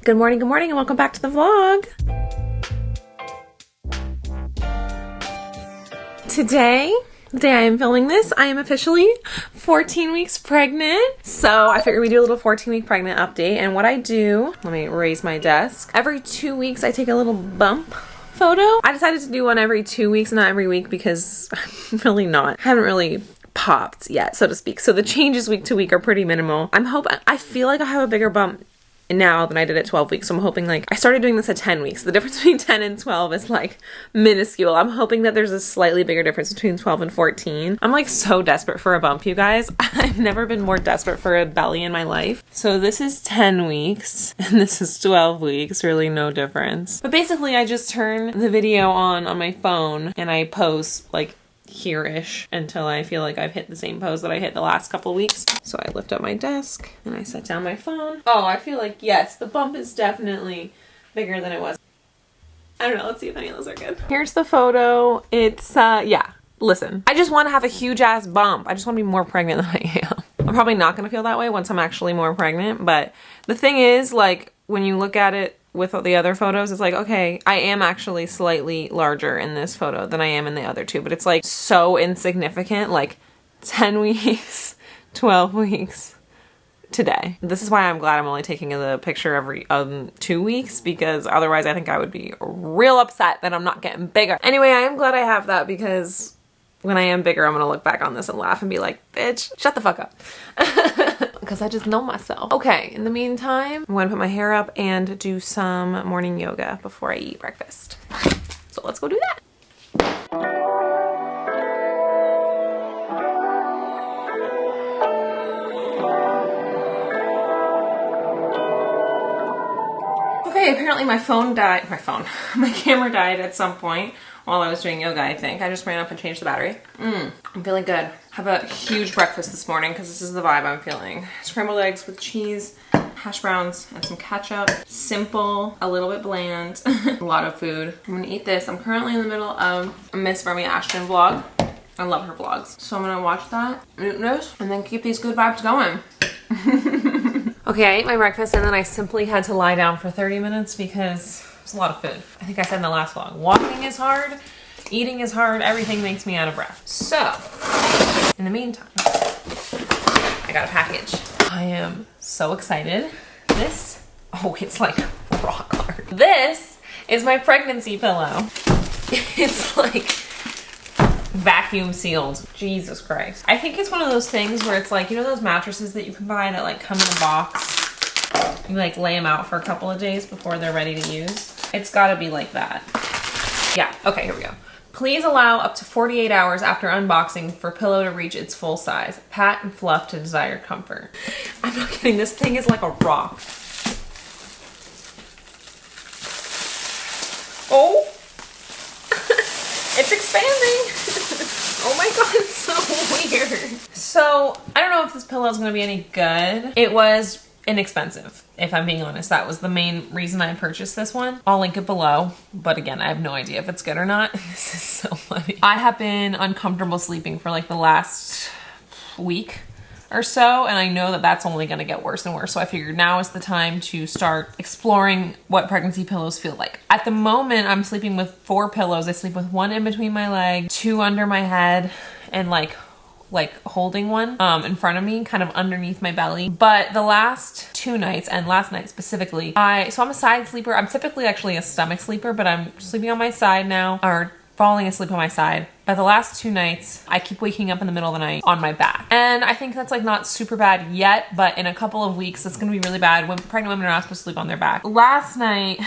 Good morning, and welcome back to the vlog. Today, the day I am filming this, I am officially 14 weeks pregnant. So I figured we'd do a little 14-week pregnant update. And what I do, let me raise my desk. Every 2 weeks, I take a little bump photo. I decided to do one every 2 weeks, not every week, because I'm really not. I haven't really popped yet, so to speak. So the changes week to week are pretty minimal. I feel like I have a bigger bump now than I did at 12 weeks. So I'm hoping, like, I started doing this at 10 weeks. The difference between 10 and 12 is like minuscule. I'm hoping that there's a slightly bigger difference between 12 and 14. I'm like so desperate for a bump, you guys. I've never been more desperate for a belly in my life. So this is 10 weeks and this is 12 weeks, really no difference. But basically I just turn the video on my phone and I pose like here-ish until I feel like I've hit the same pose that I hit the last couple weeks. So I lift up my desk and I set down my phone. Oh, I feel like, yes, the bump is definitely bigger than it was. I don't know, let's see if any of those are good. Here's the photo. It's, yeah, listen. I just want to have a huge ass bump. I just want to be more pregnant than I am. I'm probably not going to feel that way once I'm actually more pregnant, but the thing is, like, when you look at it with the other photos, it's like, okay, I am actually slightly larger in this photo than I am in the other two, but it's like so insignificant, like 10 weeks, 12 weeks today. This is why I'm glad I'm only taking the picture every 2 weeks, because otherwise I think I would be real upset that I'm not getting bigger. Anyway, I am glad I have that, because when I am bigger, I'm gonna look back on this and laugh and be like, bitch, shut the fuck up. Because I just know myself. Okay, in the meantime, I'm gonna put my hair up and do some morning yoga before I eat breakfast. So let's go do that. Okay, apparently my camera died at some point while I was doing yoga, I think. I just ran up and changed the battery. I'm feeling good. Have a huge breakfast this morning because this is the vibe I'm feeling. Scrambled eggs with cheese, hash browns, and some ketchup. Simple, a little bit bland, a lot of food. I'm gonna eat this. I'm currently in the middle of a Miss Remy Ashton vlog. I love her vlogs. So I'm gonna watch that, eat this, and then keep these good vibes going. Okay, I ate my breakfast and then I simply had to lie down for 30 minutes because it's a lot of food. I think I said in the last vlog, walking is hard, eating is hard, everything makes me out of breath. So, in the meantime, I got a package. I am so excited. This, oh, it's like rock hard. This is my pregnancy pillow. It's like vacuum sealed. Jesus Christ. I think it's one of those things where it's like, you know those mattresses that you can buy that like come in a box? You like lay them out for a couple of days before they're ready to use? It's gotta be like that. Yeah, okay, here we go. Please allow up to 48 hours after unboxing for pillow to reach its full size. Pat and fluff to desired comfort. I'm not kidding, this thing is like a rock. Oh! It's expanding! Oh my god, it's so weird. So, I don't know if this pillow is gonna be any good. It was inexpensive, if I'm being honest. That was the main reason I purchased this one. I'll link it below, but again, I have no idea if it's good or not. This is so funny. I have been uncomfortable sleeping for like the last week or so, and I know that that's only gonna get worse and worse. So I figured now is the time to start exploring what pregnancy pillows feel like. At the moment, I'm sleeping with 4 pillows. I sleep with 1 in between my legs, 2 under my head, and like holding one in front of me, kind of underneath my belly. But the last 2 nights, and last night specifically, so I'm a side sleeper. I'm typically actually a stomach sleeper, but I'm sleeping on my side now, or falling asleep on my side. But the last 2 nights, I keep waking up in the middle of the night on my back. And I think that's like not super bad yet, but in a couple of weeks, it's gonna be really bad. When pregnant women are not supposed to sleep on their back. Last night,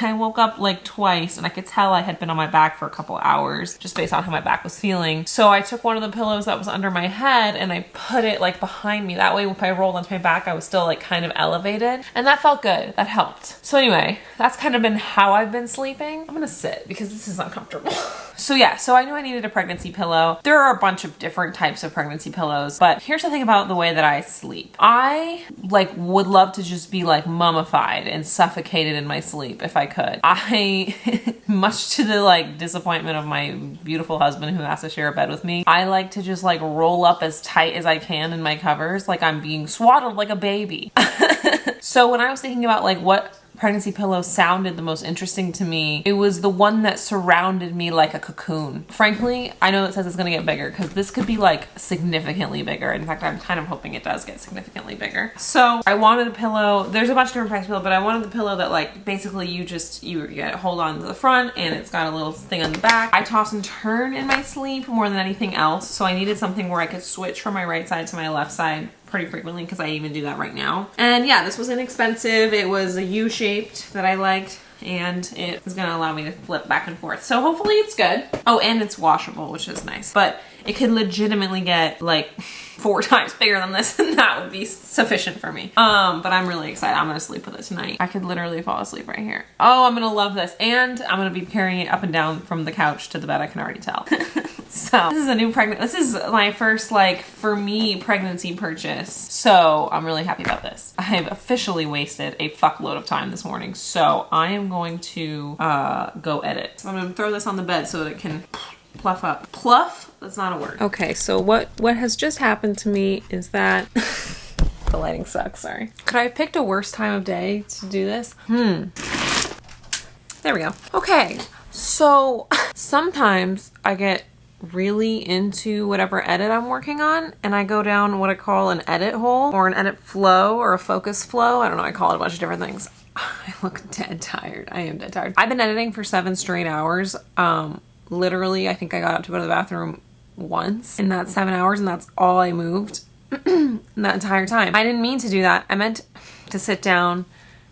I woke up like twice and I could tell I had been on my back for a couple hours just based on how my back was feeling. So I took one of the pillows that was under my head and I put it like behind me. That way, if I rolled onto my back, I was still like kind of elevated. And that felt good, that helped. So anyway, that's kind of been how I've been sleeping. I'm gonna sit because this is uncomfortable. So yeah, so I knew I needed a pregnancy pillow. There are a bunch of different types of pregnancy pillows, but here's the thing about the way that I sleep. I like would love to just be like mummified and suffocated in my sleep if I could. I, much to the like disappointment of my beautiful husband who has to share a bed with me, I like to just like roll up as tight as I can in my covers like I'm being swaddled like a baby. So when I was thinking about like what pregnancy pillow sounded the most interesting to me, it was the one that surrounded me like a cocoon. Frankly, I know it says it's gonna get bigger because this could be like significantly bigger. In fact, I'm kind of hoping it does get significantly bigger. So I wanted a pillow. There's a bunch of different price pillows, but I wanted the pillow that like basically you hold on to the front and it's got a little thing on the back. I toss and turn in my sleep more than anything else, so I needed something where I could switch from my right side to my left side pretty frequently because I even do that right now. And yeah, this was inexpensive. It was a U-shaped that I liked, and it is gonna allow me to flip back and forth. So hopefully it's good. Oh, and it's washable, which is nice. But it could legitimately get like 4 times bigger than this, and that would be sufficient for me. But I'm really excited. I'm gonna sleep with it tonight. I could literally fall asleep right here. Oh, I'm gonna love this. And I'm gonna be carrying it up and down from the couch to the bed, I can already tell. So this is my first, like, for me, pregnancy purchase. So I'm really happy about this. I've officially wasted a fuckload of time this morning. So I am going to go edit. So I'm gonna throw this on the bed so that it can pluff up. Pluff? That's not a word. Okay, so what has just happened to me is that the lighting sucks, sorry. Could I have picked a worse time of day to do this? There we go. Okay, so sometimes I get really into whatever edit I'm working on and I go down what I call an edit hole or an edit flow or a focus flow. I don't know, I call it a bunch of different things. I look dead tired. I am dead tired. I've been editing for 7 straight hours. Literally, I think I got up to go to the bathroom once in that 7 hours, and that's all I moved in that entire time. I didn't mean to do that. I meant to sit down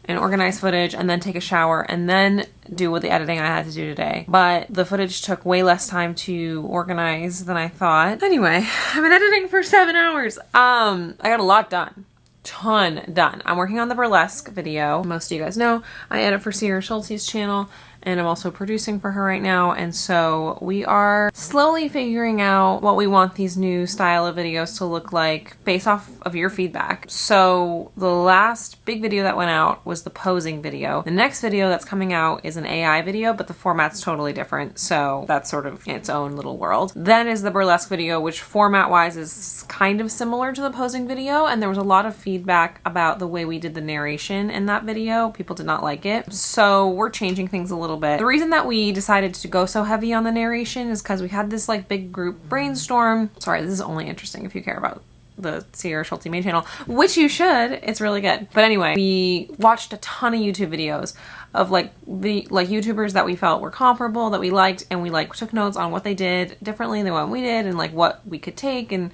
and organize footage and then take a shower and then do what the editing I had to do today. But the footage took way less time to organize than I thought. Anyway, I've been editing for 7 hours. I got a lot done. Ton done. I'm working on the burlesque video. Most of you guys know I edit for Sierra Schulte's channel, and I'm also producing for her right now, and so we are slowly figuring out what we want these new style of videos to look like based off of your feedback. So the last big video that went out was the posing video. The next video that's coming out is an AI video, but the format's totally different, so that's sort of its own little world. Then is the burlesque video, which format-wise is kind of similar to the posing video, and there was a lot of feedback about the way we did the narration in that video. People did not like it, so we're changing things a little bit. The reason that we decided to go so heavy on the narration is because we had this like big group brainstorm. Sorry, this is only interesting if you care about the Sierra Schulte main channel, which you should. It's really good. But anyway, we watched a ton of YouTube videos of like YouTubers that we felt were comparable, that we liked, and we like took notes on what they did differently than what we did and like what we could take and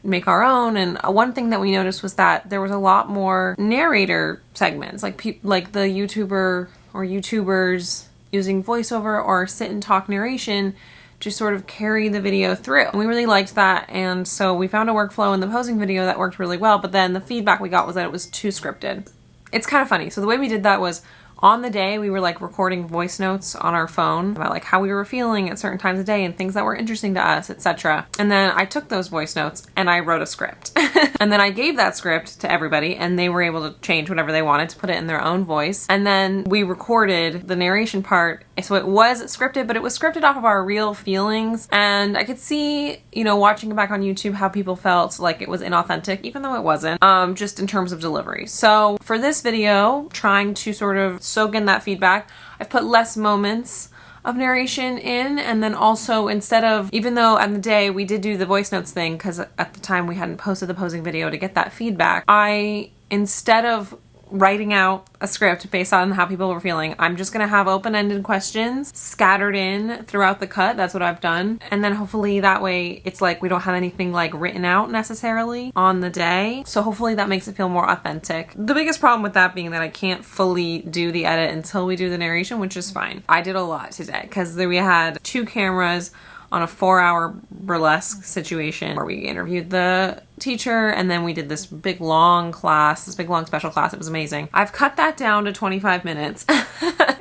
make our own. And one thing that we noticed was that there was a lot more narrator segments, like the YouTuber or YouTubers using voiceover or sit and talk narration to sort of carry the video through. And we really liked that, and so we found a workflow in the posing video that worked really well, but then the feedback we got was that it was too scripted. It's kind of funny. So the way we did that was on the day we were like recording voice notes on our phone about like how we were feeling at certain times of day and things that were interesting to us, etc. And then I took those voice notes and I wrote a script. And then I gave that script to everybody and they were able to change whatever they wanted to put it in their own voice. And then we recorded the narration part. So it was scripted, but it was scripted off of our real feelings. And I could see, you know, watching it back on YouTube, how people felt like it was inauthentic, even though it wasn't, just in terms of delivery. So for this video, trying to sort of soak in that feedback, I've put less moments of narration in, and then also instead of, even though on the day we did do the voice notes thing, because at the time we hadn't posted the posing video to get that feedback, instead of writing out a script based on how people were feeling, I'm just gonna have open-ended questions scattered in throughout the cut. That's what I've done. And then hopefully that way it's like we don't have anything like written out necessarily on the day. So hopefully that makes it feel more authentic. The biggest problem with that being that I can't fully do the edit until we do the narration, which is fine. I did a lot today because we had 2 cameras on a 4-hour burlesque situation where we interviewed the teacher, and then we did this big long class, this big long special class. It was amazing. I've cut that down to 25 minutes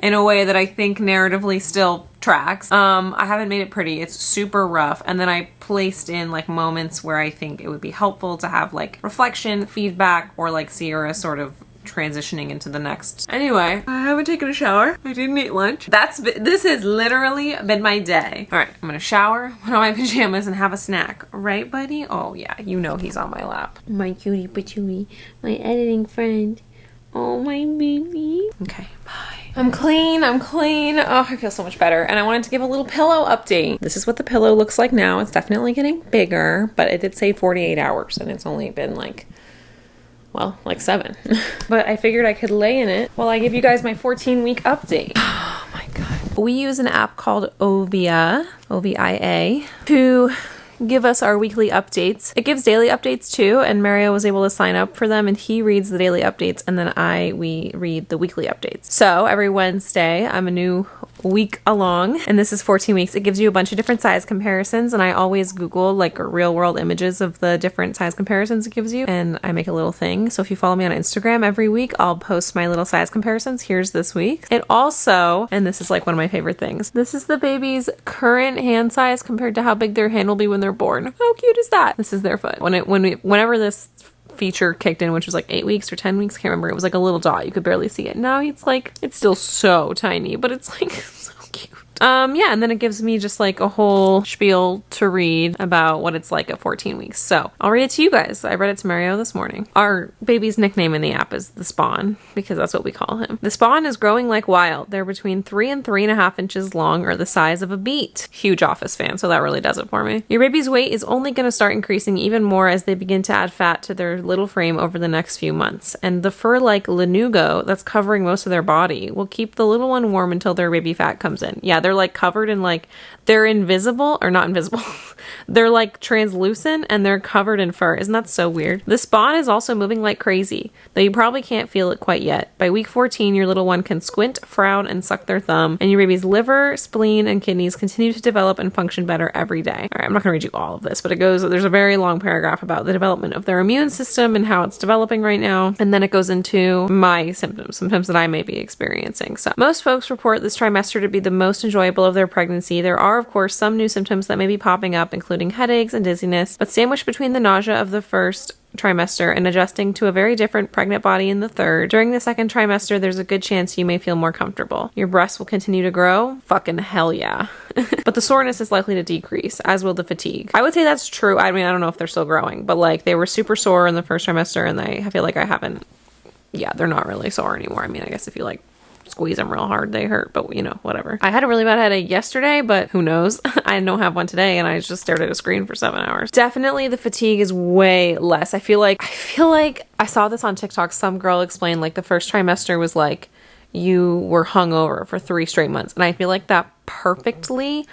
in a way that I think narratively still tracks. I haven't made it pretty. It's super rough. And then I placed in like moments where I think it would be helpful to have like reflection, feedback, or like Sierra sort of transitioning into the next. Anyway, I haven't taken a shower. I didn't eat lunch. This has literally been my day. All right, I'm gonna shower, put on my pajamas, and have a snack. Right, buddy? Oh yeah, you know he's on my lap. My cutie patootie, my editing friend. Oh, my baby. Okay, bye. I'm clean. Oh, I feel so much better. And I wanted to give a little pillow update. This is what the pillow looks like now. It's definitely getting bigger, but it did say 48 hours and it's only been like 7. But I figured I could lay in it while I give you guys my 14-week update. Oh my God. We use an app called Ovia, O-V-I-A, to give us our weekly updates. It gives daily updates too, and Mario was able to sign up for them and he reads the daily updates and then we read the weekly updates. So every Wednesday, I'm a new week along and this is 14 weeks. It gives you a bunch of different size comparisons and I always Google like real world images of the different size comparisons it gives you and I make a little thing. So if you follow me on Instagram every week, I'll post my little size comparisons. Here's this week. It also, and this is like one of my favorite things, this is the baby's current hand size compared to how big their hand will be when they're born. How cute is that? This is their foot. Whenever this feature kicked in, which was like 8 weeks or 10 weeks, I can't remember, it was like a little dot. You could barely see it. Now it's still so tiny, but it's like so cute. Yeah, and then it gives me just like a whole spiel to read about what it's like at 14 weeks. So I'll read it to you guys. I read it to Mario this morning. Our baby's nickname in the app is the Spawn because that's what we call him. The Spawn is growing like wild. They're between 3 and 3.5 inches long or the size of a beet. Huge Office fan, so that really does it for me. Your baby's weight is only going to start increasing even more as they begin to add fat to their little frame over the next few months. And the fur-like lanugo that's covering most of their body will keep the little one warm until their baby fat comes in. Yeah, they're like covered in like, they're invisible, or not invisible. They're like translucent and they're covered in fur. Isn't that so weird? The Spawn is also moving like crazy, though you probably can't feel it quite yet. By week 14, your little one can squint, frown, and suck their thumb, and your baby's liver, spleen, and kidneys continue to develop and function better every day. All right, I'm not gonna read you all of this, but there's a very long paragraph about the development of their immune system and how it's developing right now. And then it goes into my symptoms that I may be experiencing. So most folks report this trimester to be the most enjoyable of their pregnancy. There are, of course, some new symptoms that may be popping up, including headaches and dizziness, but sandwiched between the nausea of the first trimester and adjusting to a very different pregnant body in the third. During the second trimester, there's a good chance you may feel more comfortable. Your breasts will continue to grow. Fucking hell yeah. But the soreness is likely to decrease, as will the fatigue. I would say that's true. I mean, I don't know if they're still growing, but like they were super sore in the first trimester and I feel like they're not really sore anymore. I mean, I guess if you like squeeze them real hard, they hurt, but you know, whatever. I had a really bad headache yesterday, but who knows? I don't have one today and I just stared at a screen for 7 hours. Definitely the fatigue is way less. I feel like I saw this on TikTok. Some girl explained like the first trimester was like you were hungover for 3 straight months. And I feel like that perfectly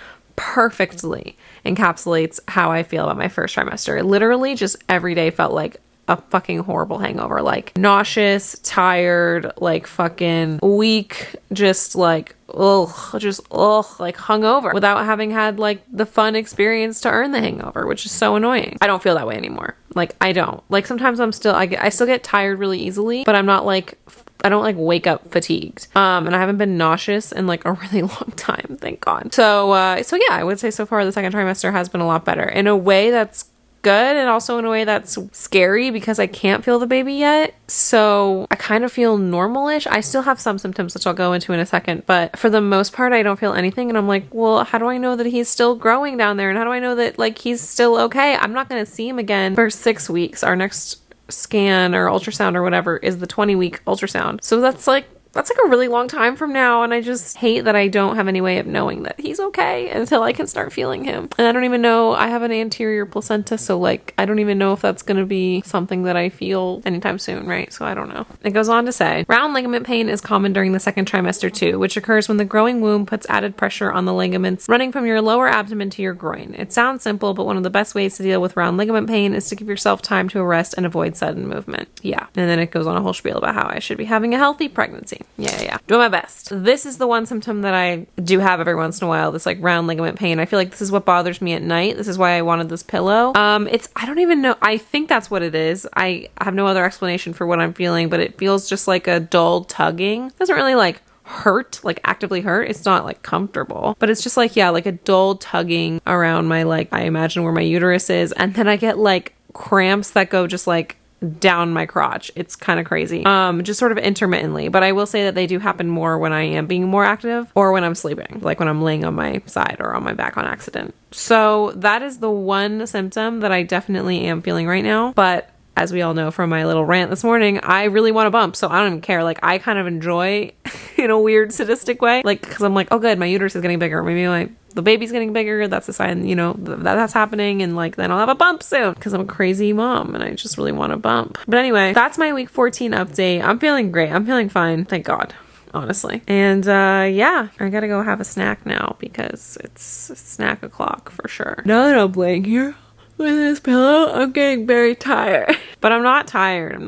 encapsulates how I feel about my first trimester. It literally just every day felt like a fucking horrible hangover, like nauseous, tired, like fucking weak, just like like hungover without having had like the fun experience to earn the hangover, which is so annoying. I don't feel that way anymore. Like I don't. Like sometimes I still get tired really easily, but I'm not like I don't like wake up fatigued. And I haven't been nauseous in like a really long time, thank God. So yeah, I would say so far the second trimester has been a lot better in a way that's good and also in a way that's scary because I can't feel the baby yet. So I kind of feel normal-ish. I still have some symptoms, which I'll go into in a second, but for the most part, I don't feel anything. And I'm like, well, how do I know that he's still growing down there? And how do I know that like he's still okay? I'm not going to see him again for 6 weeks. Our next scan or ultrasound or whatever is the 20-week ultrasound. So that's like a really long time from now, and I just hate that I don't have any way of knowing that he's okay until I can start feeling him. And I don't even know, I have an anterior placenta, so like I don't even know if that's gonna be something that I feel anytime soon, right? So I don't know. It goes on to say, round ligament pain is common during the second trimester too, which occurs when the growing womb puts added pressure on the ligaments running from your lower abdomen to your groin. It sounds simple, but one of the best ways to deal with round ligament pain is to give yourself time to rest and avoid sudden movement. Yeah. And then it goes on a whole spiel about how I should be having a healthy pregnancy. Yeah. Doing my best. This is the one symptom that I do have every once in a while, this like round ligament pain. I feel like this is what bothers me at night. This is why I wanted this pillow. I don't even know. I think that's what it is. I have no other explanation for what I'm feeling, but it feels just like a dull tugging. It doesn't really like hurt, like actively hurt. It's not like comfortable, but it's just like, yeah, like a dull tugging around my, like, I imagine where my uterus is. And then I get like cramps that go just like down my crotch. It's kind of crazy. Just sort of intermittently, but I will say that they do happen more when I am being more active or when I'm sleeping, like when I'm laying on my side or on my back on accident. So that is the one symptom that I definitely am feeling right now, but as we all know from my little rant this morning, I really want a bump, so I don't even care. Like, I kind of enjoy in a weird sadistic way, like, because I'm like, oh good, my uterus is getting bigger, maybe the baby's getting bigger, that's a sign, you know, that's happening, and like then I'll have a bump soon because I'm a crazy mom and I just really want a bump. But anyway, that's my week 14 update. I'm feeling great. I'm feeling fine, thank God, honestly. And yeah, I gotta go have a snack now because it's snack o'clock for sure. Now that I'm laying here with this pillow, I'm getting very tired. But I'm not tired.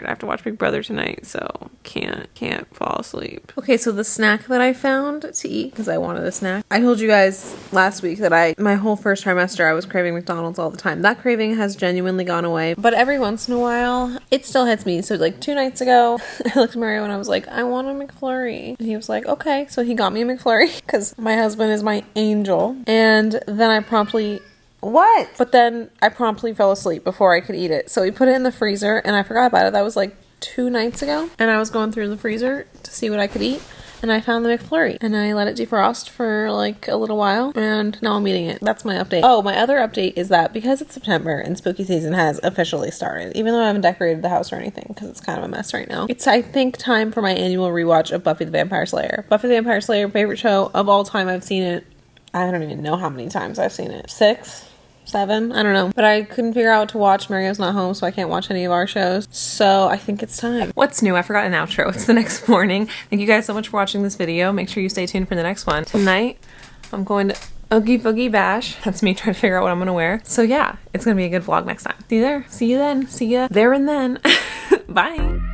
I have to watch Big Brother tonight, so can't fall asleep. Okay, so the snack that I found to eat, because I wanted a snack. I told you guys last week that my whole first trimester, I was craving McDonald's all the time. That craving has genuinely gone away, but every once in a while, it still hits me. So like 2 nights ago, I looked at Mario and I was like, I want a McFlurry. And he was like, okay. So he got me a McFlurry, because my husband is my angel. And then I promptly fell asleep before I could eat it. So we put it in the freezer and I forgot about it. That was like 2 nights ago. And I was going through the freezer to see what I could eat. And I found the McFlurry. And I let it defrost for like a little while. And now I'm eating it. That's my update. Oh, my other update is that because it's September and spooky season has officially started, even though I haven't decorated the house or anything because it's kind of a mess right now, it's, I think, time for my annual rewatch of Buffy the Vampire Slayer. Buffy the Vampire Slayer, favorite show of all time. I've seen it, I don't even know how many times I've seen it. 6? 7? I don't know. But I couldn't figure out what to watch. Mario's not home, so I can't watch any of our shows. So I think it's time. What's new? I forgot an outro. It's the next morning. Thank you guys so much for watching this video. Make sure you stay tuned for the next one. Tonight, I'm going to Oogie Boogie Bash. That's me trying to figure out what I'm going to wear. So yeah, it's going to be a good vlog next time. See you there. See you then. See you there and then. Bye.